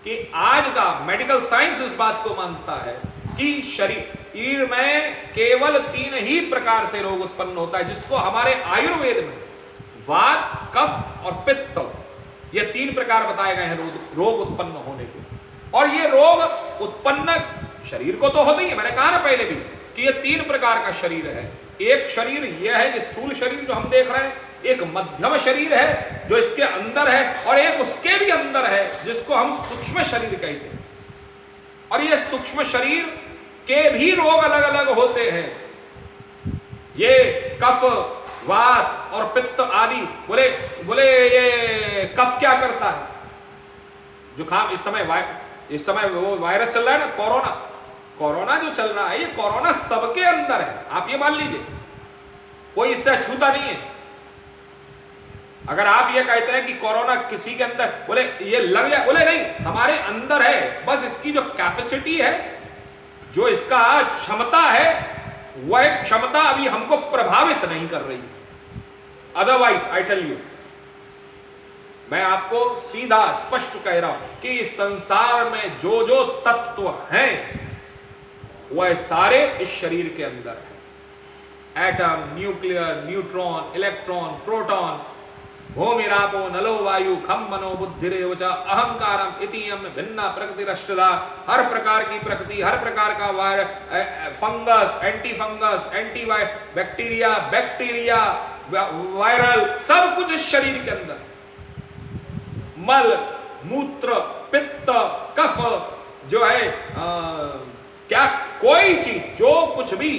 कि आज का मेडिकल साइंस इस बात को मानता है कि शरीर में केवल 3 ही प्रकार से रोग उत्पन्न होता है, जिसको हमारे आयुर्वेद में वात, कफ और पित्त, ये 3 प्रकार बताए गए हैं रोग उत्पन्न होने के। और ये रोग उत्पन्न शरीर को तो होते ही है, मैंने कहा ना पहले भी कि ये 3 प्रकार का शरीर है। एक शरीर यह है स्थूल शरीर जो हम देख रहे हैं, एक मध्यम शरीर है जो इसके अंदर है, और एक उसके भी अंदर है जिसको हम सूक्ष्म शरीर कहते हैं। और ये सूक्ष्म शरीर के भी रोग अलग अलग होते हैं। ये कफ, वात और पित्त आदि। बोले ये कफ क्या करता है? जुकाम, इस समय वो वायरस चल रहा है ना, कोरोना जो चल रहा है, ये कोरोना सबके अंदर है, आप ये मान लीजिए, कोई इससे अछूता नहीं है। अगर आप ये कहते हैं कि कोरोना किसी के अंदर, बोले ये लग जाए, बोले नहीं, हमारे अंदर है, बस इसकी जो कैपेसिटी है, जो इसका क्षमता है, वह क्षमता अभी हमको प्रभावित नहीं कर रही है। अदरवाइज आई टेल यू, मैं आपको सीधा स्पष्ट कह रहा हूं कि इस संसार में जो जो तत्व हैं वह सारे इस शरीर के अंदर है। Atom, nuclear, neutron, electron, proton, भूमिरापो नलो वायु खम मनो बुद्धिरेव च अहंकारम इतियम भिन्ना प्रकृतिरष्टदा। हर प्रकार की प्रकृति, हर प्रकार का fungus, anti fungus, anti bacteria, viral, सब कुछ इस शरीर के अंदर। मल, मूत्र, पित्त, कफ जो है क्या कोई चीज जो कुछ भी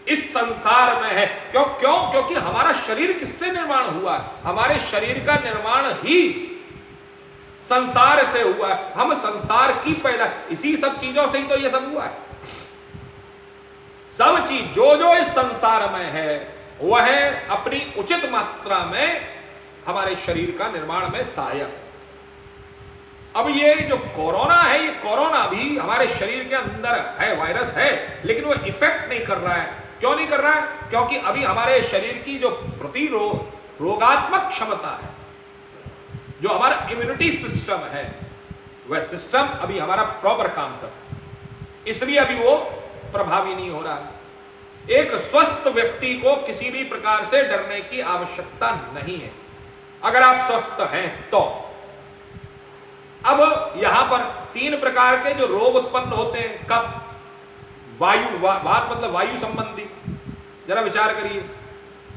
इस संसार में है, क्योंकि हमारा शरीर किससे निर्माण हुआ है? हमारे शरीर का निर्माण ही संसार से हुआ है। हम संसार की पैदा, इसी सब चीजों से ही तो ये सब हुआ है। सब चीज जो जो इस संसार में है वह अपनी उचित मात्रा में हमारे शरीर का निर्माण में सहायक है। अब ये जो कोरोना है, ये कोरोना भी हमारे शरीर के अंदर है, वायरस है, लेकिन वो इफेक्ट नहीं कर रहा है। क्यों नहीं कर रहा है? क्योंकि अभी हमारे शरीर की जो रोगात्मक क्षमता है, जो हमारा इम्यूनिटी सिस्टम है, वह सिस्टम अभी हमारा प्रॉपर काम कर रहा है, इसलिए अभी वो प्रभावी नहीं हो रहा है। एक स्वस्थ व्यक्ति को किसी भी प्रकार से डरने की आवश्यकता नहीं है, अगर आप स्वस्थ हैं तो। अब यहां पर 3 प्रकार के जो रोग उत्पन्न होते हैं, कफ, वायु, वात मतलब वायु संबंधी, जरा विचार करिए।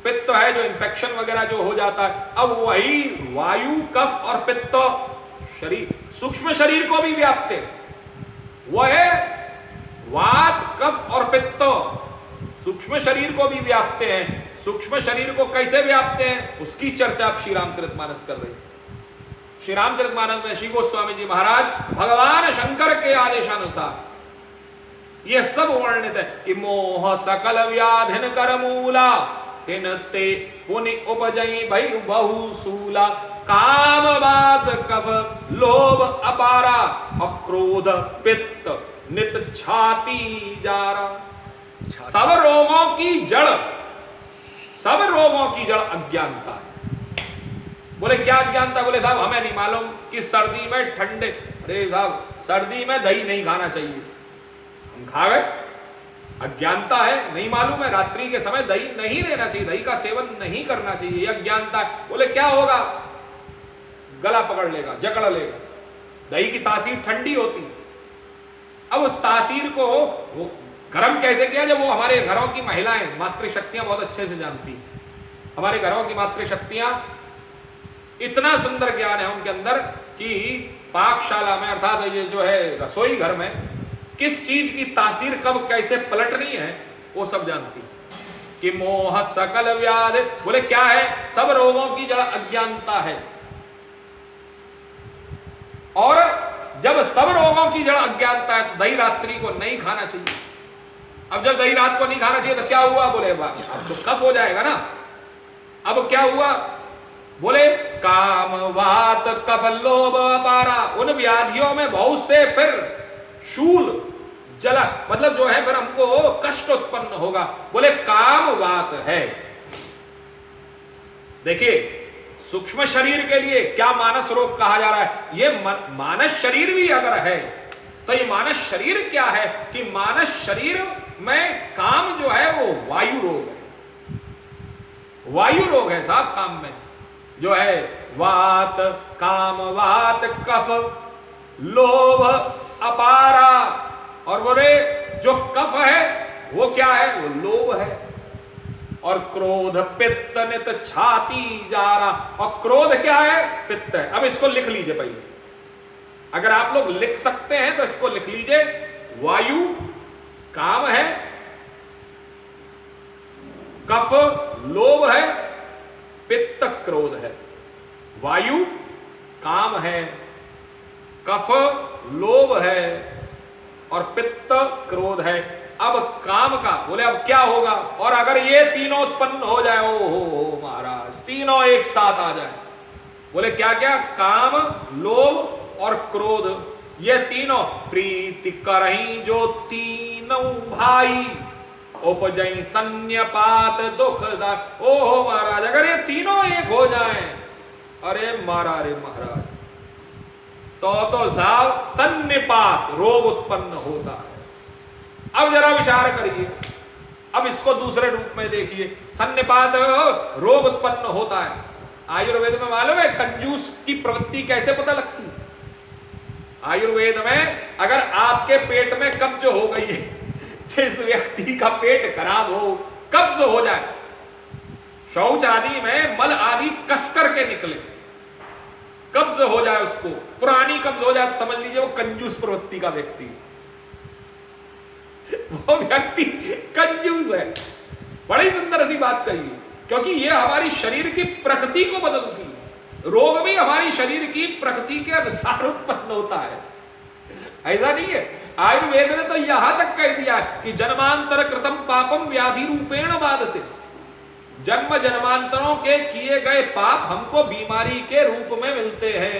पित्त है जो इन्फेक्शन वगैरह जो हो जाता है। अब वही वायु, कफ और पित्त शरीर, सूक्ष्म शरीर को भी व्याप्त है। वह वात, कफ और पित्त सूक्ष्म शरीर को भी व्याप्त हैं। सूक्ष्म शरीर को कैसे व्याप्त हैं, उसकी चर्चा आप श्री रामचरितमानस कर रहे हैं। श्री रामचरितमानस में श्री गोस्वामी जी महाराज भगवान शंकर के आदेशानुसार यह सब वर्णित है कि मोह सकल व्याधिन कर मूला, तिन ते पुनि उपजई भई बहुसूला, काम बात कफ लोभ अपारा, अक्रोध पित्त नित छाती जारा। सब रोगों की जड़ अज्ञानता है। बोले क्या अज्ञानता? बोले साहब हमें नहीं मालूम कि सर्दी में ठंडे, अरे साहब सर्दी में दही नहीं खाना चाहिए, हम खा गए, अज्ञानता है, नहीं मालूम है। रात्रि के समय दही नहीं लेना चाहिए, दही का सेवन नहीं करना चाहिए, यह अज्ञानता है। बोले क्या होगा? गला पकड़ लेगा, जकड़ लेगा। दही की तासीर ठंडी होती है। अब उस तासीर को वो गर्म कैसे किया? जब वो हमारे घरों की महिलाएं, मातृशक्तियां बहुत अच्छे से जानती। हमारे घरों की मातृशक्तियां, इतना सुंदर ज्ञान है उनके अंदर कि पाकशाला में, अर्थात ये जो है रसोई घर में, किस चीज की तासीर कब कैसे पलटनी है वो सब जानती। कि मोह सकल व्याधि, बोले क्या है? सब रोगों की जड़ अज्ञानता है। और जब सब रोगों की जड़ अज्ञानता है, दही रात्रि को नहीं खाना चाहिए। अब जब दही रात को नहीं खाना चाहिए तो क्या हुआ? बोले अब तो कफ हो जाएगा ना। अब क्या हुआ? बोले काम वात कफ लोभ अपारा, उन व्याधियों में बहुत से फिर शूल जला, मतलब जो है फिर हमको कष्ट उत्पन्न होगा। बोले काम वात है। देखिए सूक्ष्म शरीर के लिए क्या मानस रोग कहा जा रहा है? ये मानस शरीर भी अगर है तो ये मानस शरीर क्या है कि मानस शरीर में काम जो है वो वायु रोग है। वायु रोग है साहब काम में, जो है वात, काम वात, कफ, लोभ, अपारा। और बोले जो कफ है वो क्या है? वो लोभ है। और क्रोध, पित्त, नित, छाती जा रहा। और क्रोध क्या है? पित्त है। अब इसको लिख लीजिए पहले, अगर आप लोग लिख सकते हैं तो इसको लिख लीजिए। वायु काम है, कफ लोभ है, पित्त क्रोध है। वायु काम है, कफ लोभ है और पित्त क्रोध है। अब काम का बोले अब क्या होगा? और अगर ये तीनों उत्पन्न हो जाए, ओ हो महाराज, तीनों एक साथ आ जाए, बोले क्या क्या? काम, लोभ और क्रोध, ये तीनों प्रीति करही जो तीनों भाई, उपजई सन्यपात दुखदाई। ओहो महाराज, अगर ये तीनों एक हो जाएं, अरे महाराज तो साहब सन्निपात रोग उत्पन्न होता है। अब जरा विचार करिए, अब इसको दूसरे रूप में देखिए। सन्निपात रोग उत्पन्न होता है। आयुर्वेद में मालूम है कंजूस की प्रवृत्ति कैसे पता लगती है? आयुर्वेद में अगर आपके पेट में कब्ज हो गई है, जिस व्यक्ति का पेट खराब हो, कब्ज हो जाए, शौच आदि में मल आदि कस करके निकले, कब्ज हो जाए, उसको पुरानी कब्ज हो जाए, समझ लीजिए वो कंजूस प्रवृत्ति का व्यक्ति, वो व्यक्ति कंजूस है। बड़ी सुंदर सी बात कही, क्योंकि ये हमारी शरीर की प्रकृति को बदलती है। रोग भी हमारी शरीर की प्रकृति के अनुसार उत्पन्न होता है, ऐसा नहीं है। आयुर्वेद ने तो यहां तक कह दिया कि जन्मांतर कृतम पापम व्याधि रूपेण बाधते। जन्म जन्मांतरों के किए गए पाप हमको बीमारी के रूप में मिलते हैं।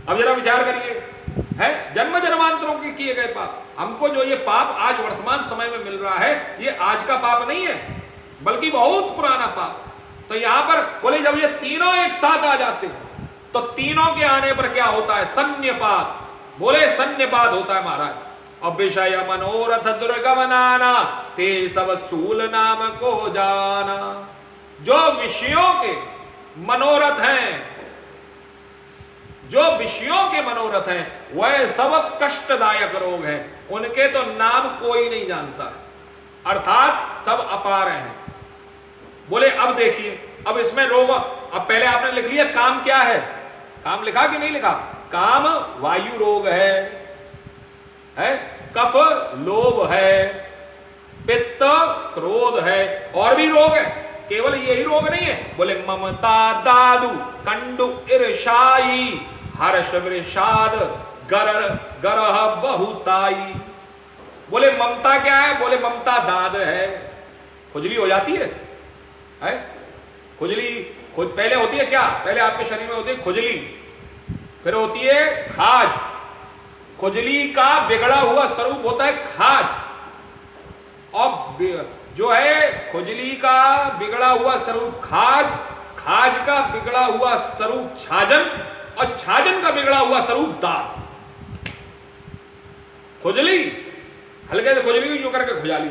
अब जरा विचार करिए, है जन्म जन्मांतरों के किए गए पाप, हमको जो ये पाप आज वर्तमान समय में मिल रहा है, ये आज का पाप नहीं है, बल्कि बहुत पुराना पाप है। तो यहां पर बोले जब ये तीनों एक साथ आ जाते हैं, तो तीनों के आने पर क्या होता है? सन्निपात। बोले सन्निपात होता है महाराज। और विषय मनोरथ दुर्गमनाना ते सब सूल नाम को जाना। जो विषयों के मनोरथ हैं, जो विषयों के मनोरथ हैं, वह सब कष्टदायक रोग हैं, उनके तो नाम कोई नहीं जानता है, अर्थात सब अपार हैं। बोले अब देखिए, अब इसमें रोग, अब पहले आपने लिख लिया काम क्या है, काम लिखा कि नहीं लिखा? काम वायु रोग है, कफ लोभ है, पित्त क्रोध है, और भी रोग है, केवल यही रोग नहीं है। बोले ममता दादु कंडु ईर्षाई हर्ष वृषाद गरह बहुताई। बोले ममता क्या है? बोले ममता दाद है, खुजली हो जाती है, खुजली पहले होती है क्या? पहले आपके शरीर में होती है खुजली, फिर होती है खाज। खुजली का बिगड़ा हुआ स्वरूप होता है खाज, और जो है खुजली का बिगड़ा हुआ स्वरूप खाज, खाज का बिगड़ा हुआ स्वरूप छाजन, और छाजन का बिगड़ा हुआ स्वरूप दाद। खुजली, हल्के से खुजली यूं करके खुजा ली,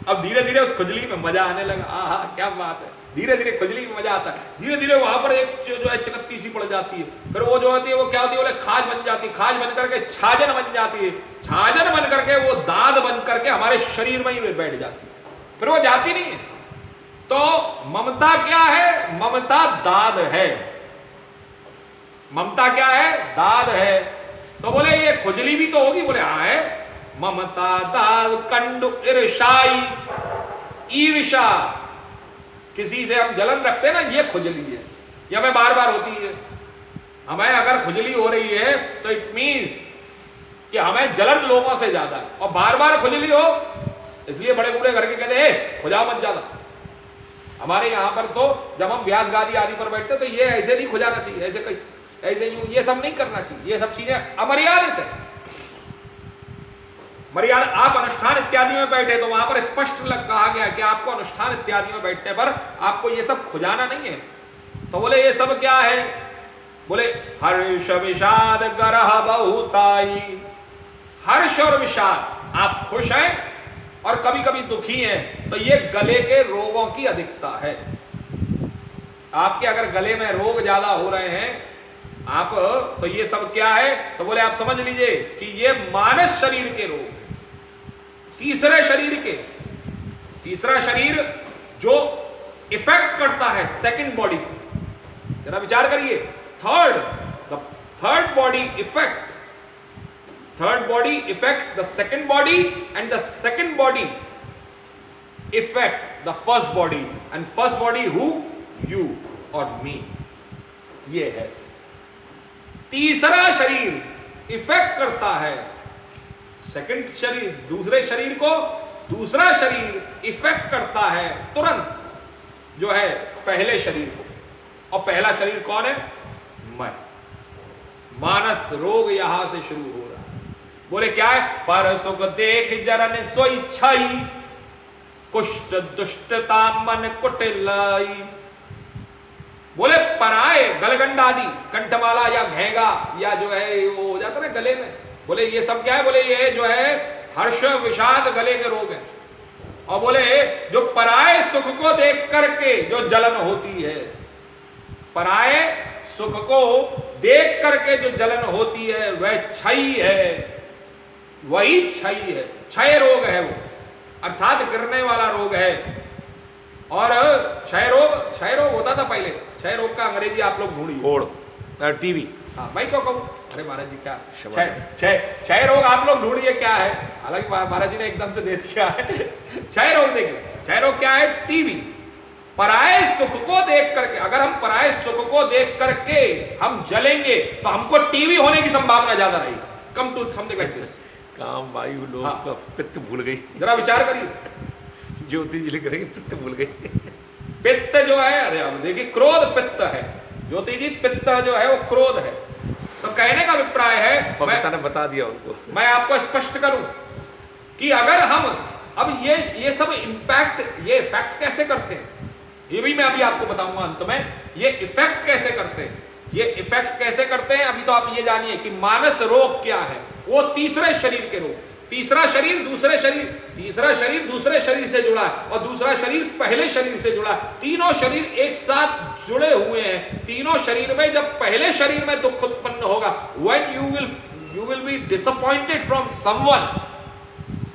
अब धीरे धीरे उस खुजली में मजा आने लगा। आहा क्या बात है, धीरे धीरे खुजली में मजा आता है। धीरे धीरे वहां पर एक जो है चकत्ती सी पड़ जाती है, फिर वो जो होती है वो क्या होती है? बोले खाज बन जाती है, खाज बन करके छाजन बन जाती है, छाजन बन करके वो दाद बन करके हमारे शरीर में ही बैठ जाती है, फिर वो जाती नहीं है। तो ममता क्या है? ममता दाद है। ममता क्या है? दाद है। तो बोले ये खुजली भी तो होगी? बोले हाँ है। ममता दाद कंडु ईर्षाई, ईर्षा, किसी से हम जलन रखते हैं ना, ये खुजली है, ये हमें बार बार होती है। हमें अगर खुजली हो रही है तो इट मीन्स कि हमें जलन लोगों से ज्यादा है, और बार बार खुजली हो, इसलिए बड़े बूढ़े घर के कहते हैं खुजाओ मत ज्यादा। हमारे यहाँ पर तो जब हम व्यास गादी आदि पर बैठते तो ये ऐसे नहीं खुजाना चाहिए, ऐसे कहीं ऐसे ये सब नहीं करना चाहिए, ये सब चीजें अमर्यादित है। मर्यादा, आप अनुष्ठान इत्यादि में बैठे तो वहां पर स्पष्ट कहा गया कि आपको अनुष्ठान इत्यादि में बैठने पर आपको ये सब खुजाना नहीं है। तो बोले ये सब क्या है? बोले हर्ष विषाद गरह बहुताई। हर्ष और विषाद, आप खुश हैं और कभी कभी दुखी हैं, तो ये गले के रोगों की अधिकता है। आपके अगर गले में रोग ज्यादा हो रहे हैं आप, तो ये सब क्या है? तो बोले आप समझ लीजिए कि ये मानस शरीर के रोग हैं, तीसरे शरीर के। तीसरा शरीर जो इफेक्ट करता है सेकंड बॉडी को, जरा विचार करिए। Third body effect, third body effect the second body, and the second body effect the first body, and first body who? You और मी। ये है तीसरा शरीर इफेक्ट करता है सेकंड शरीर, दूसरे शरीर को। दूसरा शरीर इफेक्ट करता है तुरंत जो है पहले शरीर को। और पहला शरीर कौन है? मैं। मानस रोग यहां से शुरू हो रहा है। बोले क्या है? पर सुख देख जरन सोई छाई, कुष्ठ दुष्टता मन कुटिलाई। बोले पराए गलगंड आदि, कंठमाला या घेंगा या जो है वो हो जाता है गले में, बोले ये सब क्या है? बोले ये जो है हर्ष विषाद गले के रोग हैं। और बोले जो पराए सुख को देख करके जो जलन होती है, पराए सुख को देख करके जो जलन होती है वह क्षय है, वही क्षय है। क्षय रोग है वो, अर्थात गिरने वाला रोग है। और क्षय रोग होता था पहले। क्षय रोग का अंग्रेजी आप लोग ढूंढिए, टीवी। हाँ मैं क्यों कहूँ? अरे महाराज जी क्या क्षय रोग आप लोग ढूंढिए क्या है। हालांकि महाराज जी ने एकदम से दे दिया है। क्षय रोग देखिए, क्षय रोग क्या है? टीवी। पराये सुख को देख करके, अगर हम पराये सुख को देख करके हम जलेंगे तो हमको टीवी होने की संभावना ज्यादा रहेगी। Come to something like this. काम वायु लोग का पित्त भूल गई। जरा विचार करिए, ज्योति जी लिख रही पित्त भूल गई। पित्त जो है, अरे अब देखिए क्रोध पित्त है, ज्योति जी पित्त जो है वो क्रोध है। तो कहने का अभिप्राय है, पविता ने बता दिया उनको। मैं आपको स्पष्ट करूं कि अगर हम अब ये सब इंपैक्ट, ये इफेक्ट कैसे करते हैं, ये भी मैं अभी आपको बताऊंगा अंत में। ये इफेक्ट कैसे करते हैं, ये इफेक्ट कैसे करते हैं, अभी तो आप ये जानिए कि मानस रोग क्या है। वो तीसरे शरीर के रोग। तीसरा शरीर दूसरे शरीर, तीसरा शरीर दूसरे शरीर से जुड़ा है और दूसरा शरीर पहले शरीर से जुड़ा है। तीनों शरीर एक साथ जुड़े हुए हैं। तीनों शरीर में जब पहले शरीर में दुख उत्पन्न होगा, when you will be disappointed from someone,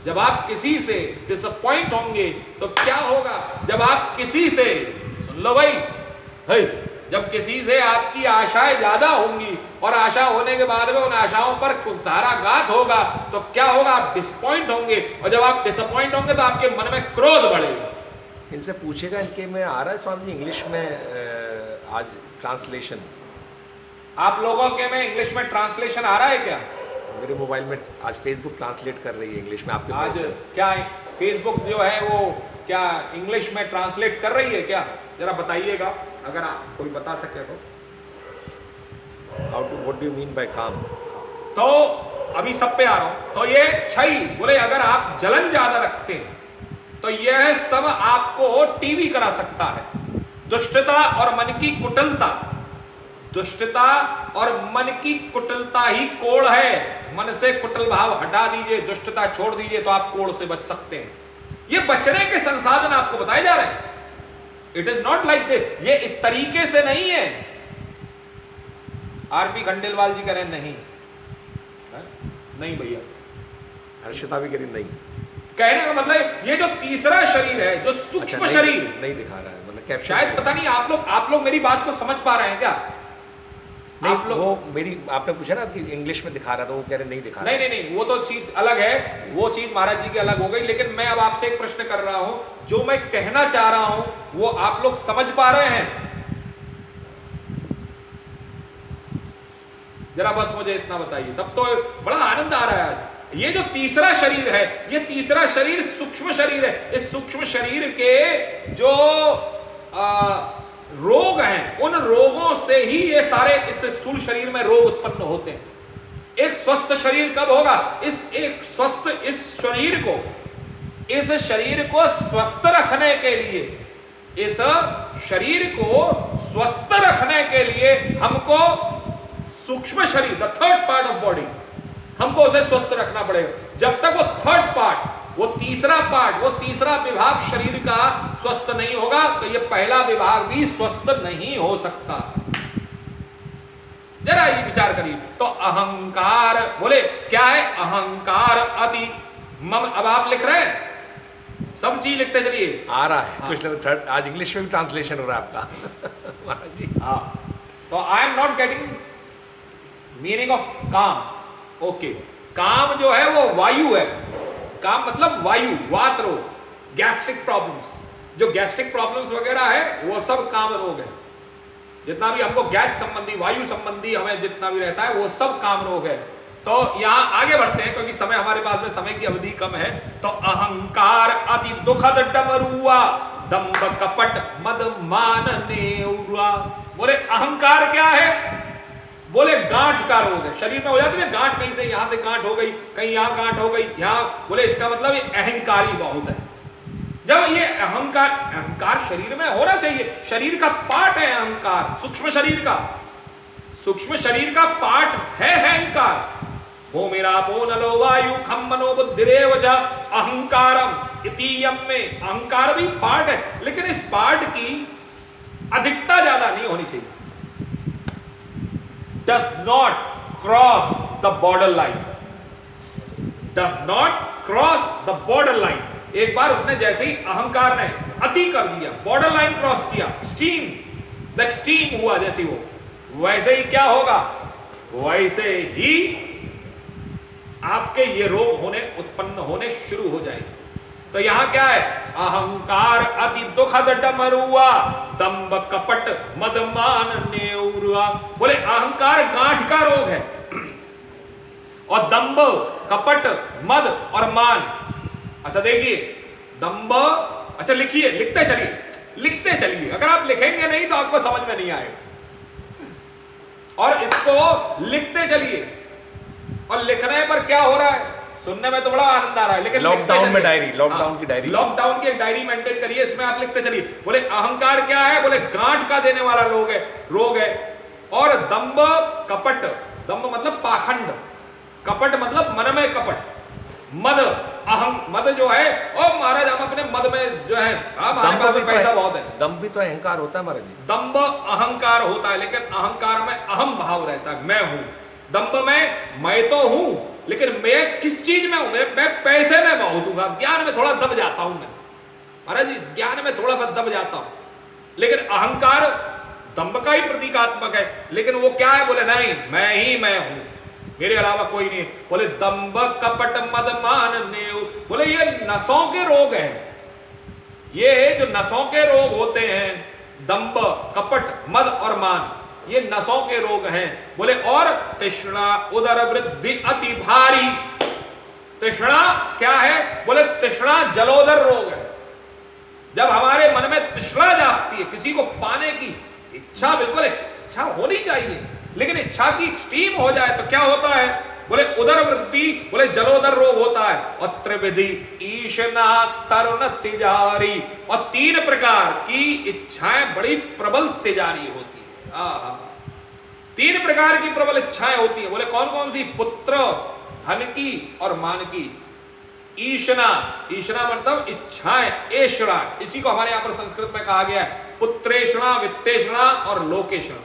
जब आप किसी से डिसअपॉइंट होंगे तो क्या होगा? जब आप किसी से, सुन लो भाई, है, जब किसी से आपकी आशाएं ज्यादा होंगी और आशा होने के बाद में उन आशाओं पर कुठाराघात होगा तो क्या होगा? आप डिसअपॉइंट होंगे, और जब आप डिसअपॉइंट होंगे तो आपके मन में क्रोध बढ़ेगा। इनसे पूछेगा, इनके में आ रहा है स्वामी जी इंग्लिश में आज ट्रांसलेशन? आप लोगों के में इंग्लिश में ट्रांसलेशन आ रहा है क्या? मेरे मोबाइल में आज फेसबुक ट्रांसलेट कर रही है इंग्लिश में। आपके आज क्या फेसबुक जो है वो क्या इंग्लिश में ट्रांसलेट कर रही है क्या? जरा बताइएगा अगर आप कोई बता सके तो। How to, what do you mean by काम? तो अभी सब पे आ रहा हूं। तो ये क्षय, बोले अगर आप जलन ज्यादा रखते हैं तो यह सब आपको टीवी करा सकता है। दुष्टता और मन की कुटिलता, दुष्टता और मन की कुटिलता ही कोढ़ है। मन से कुटिल भाव हटा दीजिए, दुष्टता छोड़ दीजिए तो आप कोढ़ से बच सकते हैं। ये बचने के संसाधन आपको बताए जा रहे हैं। It is not like this, ये इस तरीके से नहीं है। आरपी खंडेलवाल जी कह रहे हैं नहीं, नहीं भैया। हर्षिता भी कह रही नहीं। कहने का मतलब ये जो तीसरा शरीर है, जो सूक्ष्म शरीर नहीं दिखा रहा है, मतलब कैप्शन शायद पता नहीं आप लोग मेरी बात को समझ पा रहे हैं क्या? नहीं, आप लोग वो मेरी आपने पूछा ना कि इंग्लिश में दिखा रहा था, वो कह रहे नहीं दिखा रहा। नहीं, वो तो चीज अलग है, वो चीज महाराज जी की अलग हो गई। लेकिन मैं अब आपसे एक प्रश्न कर रहा हूं, जो मैं कहना चाह रहा हूं वो आप लोग समझ पा रहे हैं? जरा बस मुझे इतना बताइए, तब तो बड़ा आनंद आ रहा है। ये जो तीसरा शरीर है, ये तीसरा शरीर सूक्ष्म शरीर है। इस सूक्ष्म शरीर के जो रोग हैं, उन रोगों से ही ये सारे इस स्थूल शरीर में रोग उत्पन्न होते हैं। एक स्वस्थ शरीर कब होगा? इस शरीर को स्वस्थ रखने के लिए, इस शरीर को स्वस्थ रखने के लिए हमको सूक्ष्म शरीर, the third part of body, हमको उसे स्वस्थ रखना पड़ेगा। जब तक वो थर्ड पार्ट, वो तीसरा विभाग शरीर का स्वस्थ नहीं होगा तो ये पहला विभाग भी स्वस्थ नहीं हो सकता। जरा ये विचार करिए। तो अहंकार, बोले क्या है? अहंकार अति मम। अब आप लिख रहे हैं, सब चीज लिखते चलिए। आ रहा है कुछ ना थर्ड, आज इंग्लिश में भी ट्रांसलेशन हो रहा है आपका महाराज जी। हाँ, तो I am not getting meaning of काम। ओके, काम जो है वो वायु है। काम मतलब वायु, वात रोग, गैस्ट्रिक प्रॉब्लम्स, जो गैस्ट्रिक प्रॉब्लम्स वगैरह है वो सब काम रोग है। जितना भी हमको गैस संबंधी, वायु संबंधी हमें जितना भी रहता है वो सब काम रोग है। तो यहां आगे बढ़ते हैं क्योंकि समय हमारे पास में, समय की अवधि कम है। तो अहंकार अति दुखद डमरुआ, दंभ कपट मद मान नेउरा। बोले अहंकार क्या है? बोले गांठ का रोग है। शरीर में हो जाती है गांठ, कहीं से यहां से गांठ हो गई, कहीं यहां गांठ हो गई, यहां। बोले इसका मतलब ये अहंकारी बहुत है। जब ये अहंकार शरीर में होना चाहिए, शरीर का पार्ट है अहंकार, सूक्ष्म शरीर का पार्ट है अहंकार। वो मेरा पो नलो वायु खम मनो बुद्धिरेव च अहंकारम इतीयम में अहंकार भी पार्ट है, लेकिन इस पार्ट की अधिकता ज्यादा नहीं होनी चाहिए। Does not cross the border line. Does not cross the border line. एक बार उसने जैसे ही अहंकार ने अति कर दिया, बॉर्डर लाइन क्रॉस किया, एक्सट्रीम हुआ जैसे वो, वैसे ही क्या होगा? वैसे ही आपके ये रोग उत्पन्न होने शुरू हो जाएंगे। तो यहां क्या है? अहंकार अति दुखद डमरुआ, दंभ कपट मदमान नेउरुआ। बोले अहंकार गांठ का रोग है, और दंभ, कपट, मद और मान। अच्छा देखिए, दंभ, अच्छा लिखिए, लिखते चलिए। अगर आप लिखेंगे नहीं तो आपको समझ में नहीं आएगा, और इसको लिखते चलिए। और लिखने पर क्या हो रहा है? सुनने में तो बड़ा आनंद आ रहा है, लेकिन लॉकडाउन में डायरी, लॉकडाउन की डायरी, लॉकडाउन की एक डायरी मेंटेन करिए, इसमें आप लिखते चलिए। बोले अहंकार क्या है? बोले गांठ का देने वाला रोग है। और दंभ कपट, दंभ मतलब पाखंड, कपट मतलब मन में कपट, मद, मद जो है, ओ महाराज हम अपने मद में जो है, हमारे पास में पैसा बहुत है। दंभ भी तो अहंकार होता है महाराज जी। दंभ अहंकार होता है, लेकिन अहंकार में अहम भाव रहता है, मैं हूं। दंभ में मैं तो हूं, लेकिन मैं किस चीज में हूं? मैं पैसे में बहुत हूं। ज्ञान में थोड़ा दब जाता हूं मैं, महाराज जी, ज्ञान में थोड़ा सा दब जाता हूं। लेकिन अहंकार दंभ का ही प्रतीकात्मक है, लेकिन वो क्या है? बोले नहीं, मैं हूं, मेरे अलावा कोई नहीं। बोले दंभ कपट मद मान नेउ। बोले ये नसों के रोग हैं। ये जो नसों के रोग होते हैं, दंभ, कपट, मद और मान, ये नसों के रोग हैं। बोले और तृष्णा उदर वृद्धि अति भारी। तृष्णा क्या है? बोले तृष्णा जलोदर रोग है। जब हमारे मन में तृष्णा जागती है, किसी को पाने की इच्छा, बिल्कुल इच्छा होनी चाहिए, लेकिन इच्छा की एक्सट्रीम हो जाए तो क्या होता है? बोले उदर वृद्धि, बोले जलोदर रोग होता है। और त्रिविधि ईशना तरुण तिजारी, और 3 प्रकार की इच्छाएं बड़ी प्रबल तिजारी होती है। 3 प्रकार की प्रबल इच्छाएं होती है। बोले कौन कौन सी? पुत्र, धन की और मान की। ईशना, ईशना मतलब इच्छाएं, एषणा, इसी को हमारे यहां पर संस्कृत में कहा गया है पुत्रेषणा, वित्तेषणा और लोकेषणा।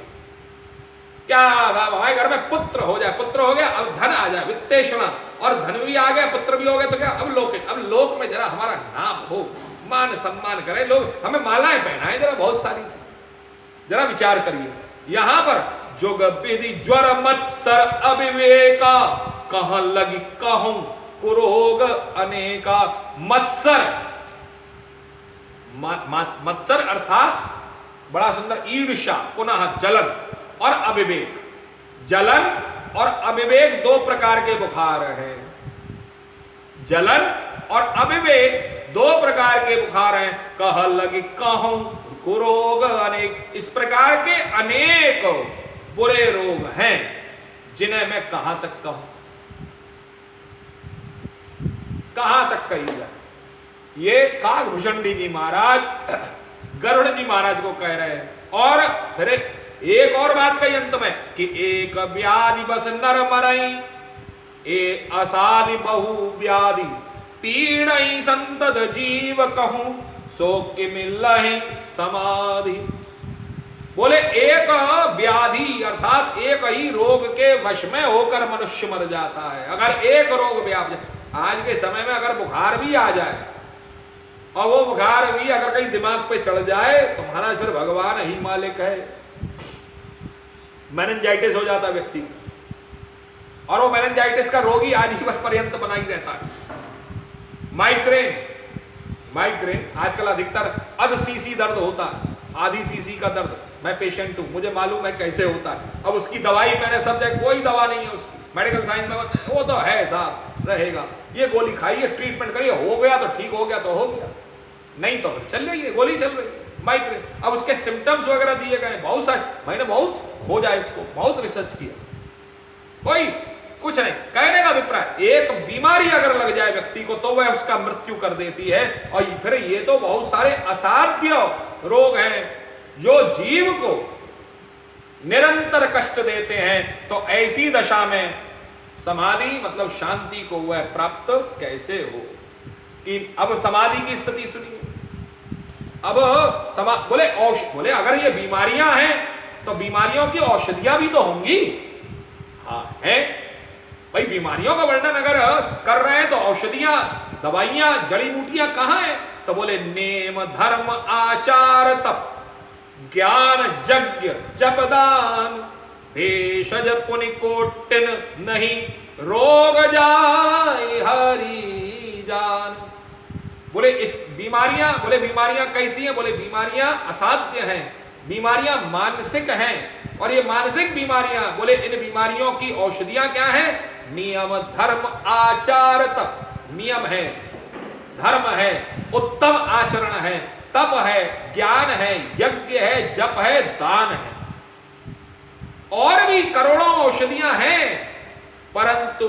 क्या हमारे घर में पुत्र हो जाए, पुत्र हो गया, अब धन आ जाए, वित्तेषणा, और धन भी आ गया, पुत्र भी हो गया, तो क्या अब लोक में जरा हमारा नाम हो, मान सम्मान करें लोग, हमें मालाएं पहनाएं जरा बहुत सारी सी। जरा विचार करिए, यहां पर जोग विधि ज्वर मत्सर अविवेका, कहां लगी कहूं कुरोग अनेका। मत्सर, मत्सर अर्थात बड़ा सुंदर, ईर्ष्या, पुनः जलन और अविवेक। जलन और अविवेक 2 प्रकार के बुखार हैं। जलन और अविवेक 2 प्रकार के बुखार हैं। कह लगी कहूं कुरोग अनेक, इस प्रकार के अनेक बुरे रोग हैं जिन्हें मैं कहां तक कहूं, कहां तक कही जाए। ये काकभूषणी जी महाराज गरुड़ जी महाराज को कह रहे हैं। और फिर एक और बात कही अंत में कि एक व्याधि बस नर मरई, ए असाधि बहु व्याधि पीड़ई संतत जीव कहूं, सो कि मिलहि समाधि। बोले एक व्याधि अर्थात एक ही रोग के वश में होकर मनुष्य मर जाता है। अगर एक रोग व्याप जाए, आज के समय में अगर बुखार भी आ जाए और वो बुखार भी अगर कहीं दिमाग पे चढ़ जाए तो महाराज फिर भगवान ही मालिक है। मेनिंजाइटिस हो जाता व्यक्ति और वो मेनिंजाइटिस का रोगी आजीवन पर्यंत बना ही रहता है। माइग्रेन आजकल अधिकतर अध सीसी दर्द होता है, आधी सीसी का दर्द। मैं पेशेंट हूं, मुझे मालूम है कैसे होता है। अब उसकी दवाई मैंने सब जगह, कोई दवा नहीं है उसकी, मेडिकल साइंस में वो तो है साहब रहेगा, ये गोली खाइए ट्रीटमेंट करिए, हो गया तो ठीक हो गया तो हो गया, नहीं तो फिर चल रही है गोली चल रही है माइग्रेन। अब उसके सिम्टम्स वगैरह दिए गए बहुत सारे, मैंने बहुत खोजा इसको, बहुत रिसर्च किया, कोई कुछ नहीं। कहने का अभिप्राय एक बीमारी अगर लग जाए व्यक्ति को तो वह उसका मृत्यु कर देती है। और फिर ये तो बहुत सारे असाध्य रोग हैं जो जीव को निरंतर कष्ट देते हैं। तो ऐसी दशा में समाधि मतलब शांति को वह प्राप्त कैसे हो। कि अब समाधि की स्थिति सुनिए। अब बोले अगर ये बीमारियां हैं तो बीमारियों की औषधियां भी तो होंगी। हाँ है भाई, बीमारियों का वर्णन अगर कर रहे हैं तो औषधियां, दवाइयां, जड़ी बूटियां कहां हैं? तो बोले नेम धर्म आचार तप ज्ञान यज्ञ जपदान भेषज पुनि कोटिन नहीं रोग जाए हरि जान। बोले इस बीमारियां, बोले बीमारियां कैसी हैं? बोले बीमारियां असाध्य हैं, बीमारियां मानसिक हैं। और ये मानसिक बीमारियां, बोले इन बीमारियों की औषधियां क्या है? नियम धर्म आचार तप। नियम है, धर्म है, उत्तम आचरण है, तप है, ज्ञान है, यज्ञ है, जप है, दान है, और भी करोड़ों औषधियां हैं। परंतु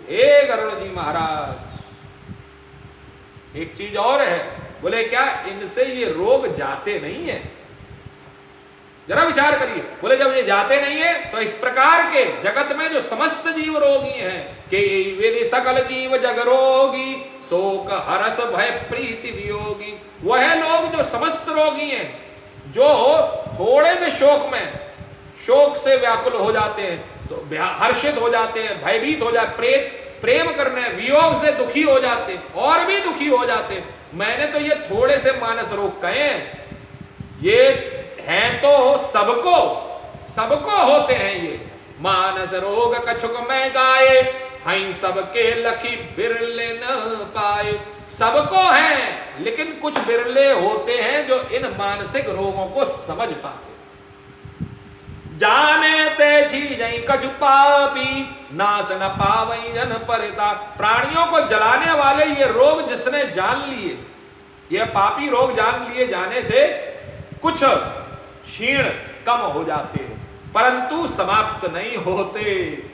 हे गरुड़ जी महाराज, एक चीज और है। बोले क्या? इनसे ये रोग जाते नहीं है। जरा विचार करिए। बोले जब ये जाते नहीं है तो इस प्रकार के जगत में जो समस्त जीव रोगी हैं कि वेद सकल जीव जग रोगी शोक हरस भय प्रीति वियोगी। वह लोग जो समस्त रोगी हैं, जो थोड़े भी शोक से व्याकुल हो जाते हैं, तो हर्षित हो जाते हैं, भयभीत हो जाते, प्रेम करने वियोग से दुखी हो जाते, और भी दुखी हो जाते। मैंने तो ये थोड़े से मानस रोग कहे हैं, ये हैं तो सबको होते हैं ये मानस रोग कछुक में गाए, हई सबके लखी बिरले न पाए। सबको हैं, लेकिन कुछ बिरले होते हैं जो इन मानसिक रोगों को समझ पाते। जाने ते छीजई कछु पापी नाश न पावई जन परिता। प्राणियों को जलाने वाले ये रोग जिसने जान लिए, ये पापी रोग जान लिए जाने से कुछ क्षीण कम हो जाते हैं, परंतु समाप्त नहीं होते।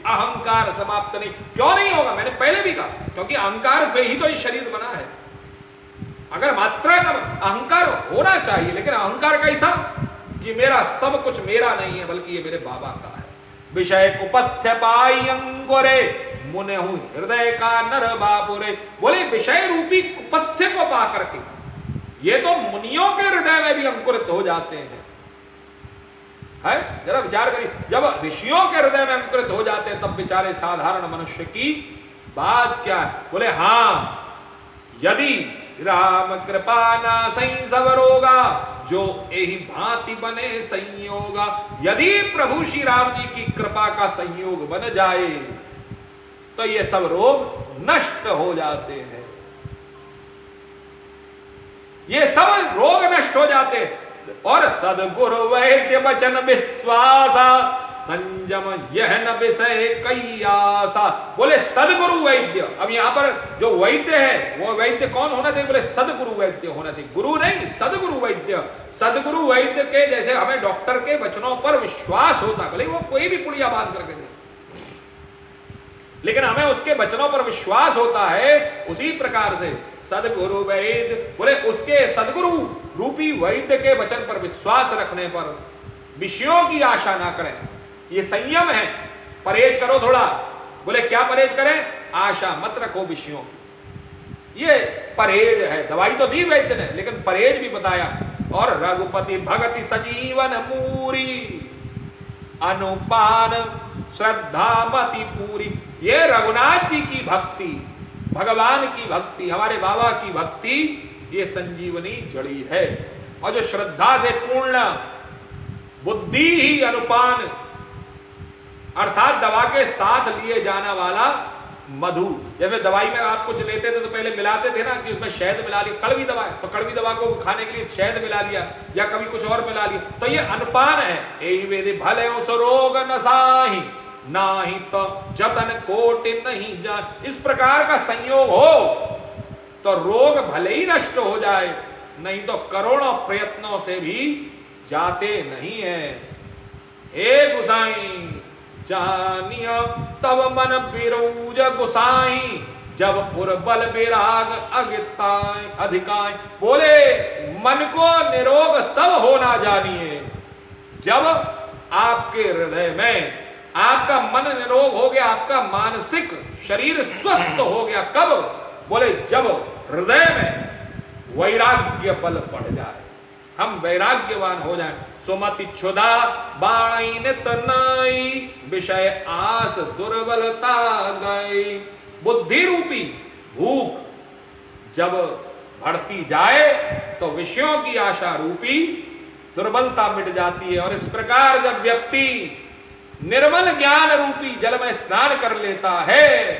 अहंकार समाप्त नहीं, क्यों नहीं होगा? मैंने पहले भी कहा, क्योंकि अहंकार से ही तो ये शरीर बना है। अगर मात्रा का अहंकार होना चाहिए, लेकिन अहंकार कैसा कि मेरा सब कुछ मेरा नहीं है, बल्कि ये मेरे बाबा का है। विषय कुपथ्य पाई अंकुरे मुनेहु हृदय का नर बापुरे। बोले विषय रूपी कुपथ्य को पा करके ये तो मुनियों के हृदय में भी अंकुरित हो जाते हैं। है जरा विचार करिए, जब ऋषियों के हृदय में अंकुरित हो जाते हैं तब बेचारे साधारण मनुष्य की बात क्या है? बोले हाँ, यदि राम कृपा ना सही सब रोगा जो यही भांति बने संयोगा। यदि प्रभु श्री राम जी की कृपा का संयोग बन जाए तो ये सब रोग नष्ट हो जाते हैं, ये सब रोग नष्ट हो जाते हैं। और सदगुरु वैद्य वचन विश्वासा संयम यह न विषय कई आशा। बोले सदगुरु वैद्य। अब यहां पर जो वैद्य है वो वैद्य कौन होना चाहिए? बोले सदगुरु वैद्य होना चाहिए, गुरु नहीं, सदगुरु वैद्य। सदगुरु वैद्य के जैसे हमें डॉक्टर के वचनों पर विश्वास होता, भले वो कोई भी पुड़िया बात करके दे, लेकिन हमें उसके वचनों पर विश्वास होता है। उसी प्रकार से सदगुरु वैद्य, बोले उसके सदगुरु रूपी वैद्य के वचन पर विश्वास रखने पर विषयों की आशा ना करें। ये संयम है, परहेज करो थोड़ा। बोले क्या परहेज करें? आशा मत रखो विषयों की। ये परहेज है, दवाई तो दी वैद्य ने, लेकिन परहेज भी बताया। और रघुपति भगति सजीवन मूरी, अनुपान श्रद्धा मति पूरी। ये रघुनाथ जी की भक्ति, भगवान की भक्ति, हमारे बाबा की भक्ति, ये संजीवनी जड़ी है। और जो श्रद्धा से पूर्ण, बुद्धि ही अनुपान, अर्थात दवा के साथ लिए जाना वाला मधु। जैसे दवाई में आप कुछ लेते थे तो पहले मिलाते थे ना कि उसमें शहद मिला लिया, कड़वी दवा है तो कड़वी दवा को खाने के लिए शहद मिला लिया या कभी कुछ और मिला लिया, तो ये अनुपान है। यही वेद भले उस रोग नसाही, नाही तो जतन कोटि नहीं जान। इस प्रकार का संयोग हो तो रोग भले ही नष्ट हो जाए, नहीं तो करोड़ों प्रयत्नों से भी जाते नहीं है। हे गुसाई जानिया तब मन बिरूज गुसाई, जब उर्बल विराग अगिताएं अधिकाएं। बोले मन को निरोग तब होना जानिए जब आपके हृदय में आपका मन निरोग हो गया, आपका मानसिक शरीर स्वस्थ हो गया। कब? बोले जब हृदय में वैराग्य बल बढ़ जाए, हम वैराग्यवान हो जाएं। सुमति क्षुधा बाणी तनाई, विषय आस दुर्बलता गई। बुद्धि रूपी भूख जब बढ़ती जाए तो विषयों की आशा रूपी दुर्बलता मिट जाती है। और इस प्रकार जब व्यक्ति निर्मल ज्ञान रूपी जल में स्नान कर लेता है,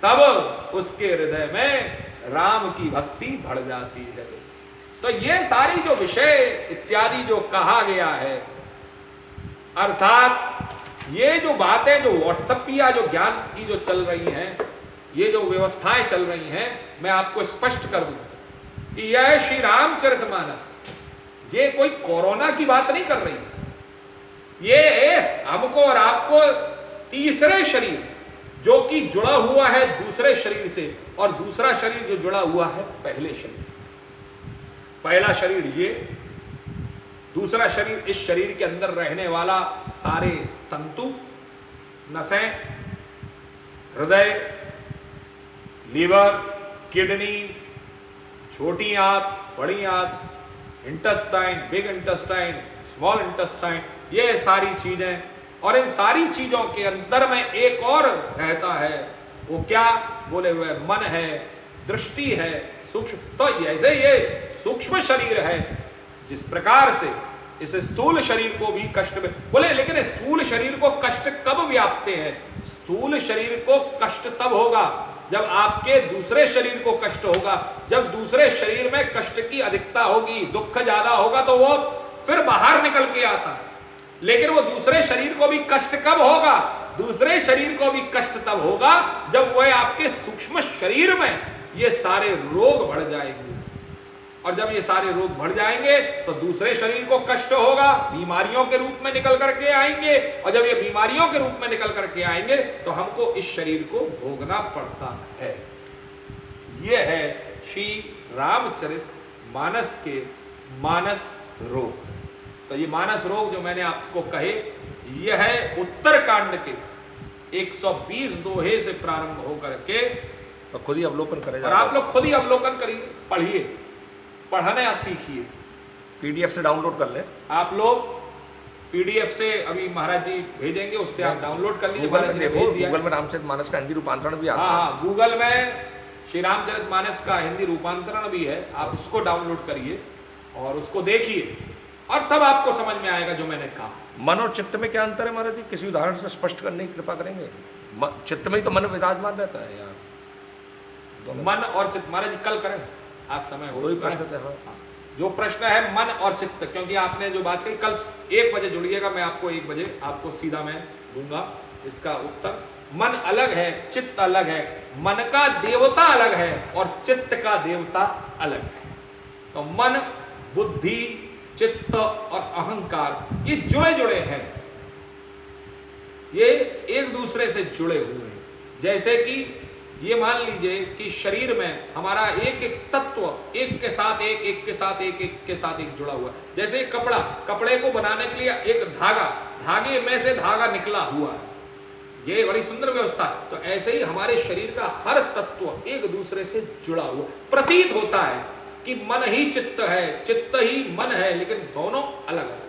तब उसके हृदय में राम की भक्ति बढ़ जाती है। तो ये सारी जो विषय इत्यादि जो कहा गया है, अर्थात ये जो बातें जो व्हाट्सएप या जो ज्ञान की जो चल रही हैं, ये जो व्यवस्थाएं चल रही हैं, मैं आपको स्पष्ट कर दूं कि यह श्री रामचरितमानस ये कोई कोरोना की बात नहीं कर रही। ये हमको और आपको तीसरे शरीर जो कि जुड़ा हुआ है दूसरे शरीर से, और दूसरा शरीर जो जुड़ा हुआ है पहले शरीर से। पहला शरीर ये, दूसरा शरीर इस शरीर के अंदर रहने वाला सारे तंतु, नसें, हृदय, लीवर, किडनी, छोटी आंत, बड़ी आंत, intestine, big intestine, small intestine, ये सारी चीजें। और इन सारी चीजों के अंदर में एक और रहता है, वो क्या? बोले हुए मन है, दृष्टि है, सूक्ष्म। तो जैसे ये सूक्ष्म शरीर है, जिस प्रकार से इस स्थूल शरीर को भी कष्ट में, बोले लेकिन स्थूल शरीर को कष्ट कब व्यापते हैं? स्थूल शरीर को कष्ट तब होगा जब आपके दूसरे शरीर को कष्ट होगा। जब दूसरे शरीर में कष्ट की अधिकता होगी, दुख ज्यादा होगा, तो वो फिर बाहर निकल के आता है। लेकिन वो दूसरे शरीर को भी कष्ट कब होगा? दूसरे शरीर को भी कष्ट तब होगा जब वह आपके सूक्ष्म शरीर में ये सारे रोग बढ़ जाएंगे। और जब ये सारे रोग बढ़ जाएंगे तो दूसरे शरीर को कष्ट होगा, बीमारियों के रूप में निकल करके आएंगे। और जब ये बीमारियों के रूप में निकल करके आएंगे तो हमको इस शरीर को भोगना पड़ता है। ये है श्री रामचरितमानस के मानस रोग। तो ये मानस रोग जो मैंने आपको कहे, यह है उत्तरकांड के 120 दोहे से प्रारंभ होकर के, तो खुद ही अवलोकन करें। और आप लोग खुद ही अवलोकन करिए, पढ़िए, पढ़ना सीखिए। पीडीएफ से डाउनलोड कर ले। आप लोग पीडीएफ से अभी महाराज जी भेजेंगे, उससे आप डाउनलोड कर लीजिए। गूगल में देखो, गूगल में रामचरितमानस का हिंदी रूपांतरण भी आता है। हाँ, गूगल में श्री रामचरितमानस का हिंदी रूपांतरण भी है, आप उसको डाउनलोड करिए और उसको देखिए, और तब आपको समझ में आएगा जो मैंने कहा। मन और चित्त में क्या अंतर है महाराज जी? किसी उदाहरण से स्पष्ट करने की कृपा करेंगे। चित्त में ही तो मन विराजमान रहता है यार। मन और चित्त महाराज जी कल करें, आज समय हो चुका है। हाँ। जो प्रश्न है मन और चित्त, क्योंकि आपने जो बात कही, कल 1 बजे जुड़िएगा, मैं आपको 1 बजे आपको सीधा मैं दूंगा इसका उत्तर। मन अलग है, चित्त अलग है। मन का देवता अलग है और चित्त का देवता अलग है। तो मन, बुद्धि, चित्त और अहंकार ये जुड़े जुड़े हैं, ये एक दूसरे से जुड़े हुए हैं। जैसे कि ये मान लीजिए कि शरीर में हमारा एक एक तत्व एक के साथ एक, एक के साथ एक, एक के साथ एक जुड़ा हुआ, जैसे कपड़ा, कपड़े को बनाने के लिए एक धागा, धागे में से धागा निकला हुआ है, ये बड़ी सुंदर व्यवस्था। तो ऐसे ही हमारे शरीर का हर तत्व एक दूसरे से जुड़ा हुआ। प्रतीत होता है कि मन ही चित्त है, चित्त ही मन है, लेकिन दोनों अलग अलग।